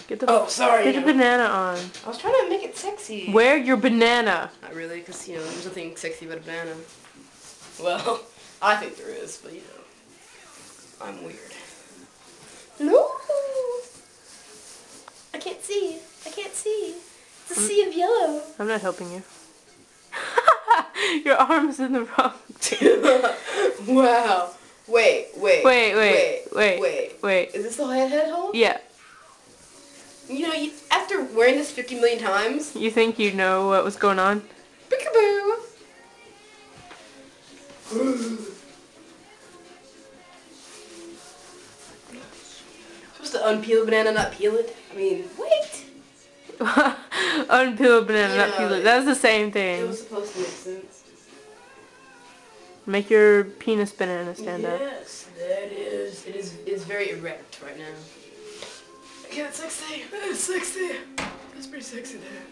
Get the sorry. Get the banana on. I was trying to make it sexy. Wear your banana. Not really, because, there's nothing sexy about a banana. Well, I think there is, but, I'm weird. No! I can't see. I can't see. It's a sea of yellow. I'm not helping you. Your arm's in the wrong. Wow. Wait. Wait. Is this the head hold? Yeah. After wearing this 50 million times... You think you know what was going on? Peekaboo! Supposed to unpeel a banana, not peel it? I mean, wait! Unpeel a banana, not peel it. That's the same thing. It was supposed to make sense. Make your penis banana stand up. Yes, that is. It is very erect right now. Okay, that's sexy. That is sexy. That's pretty sexy there.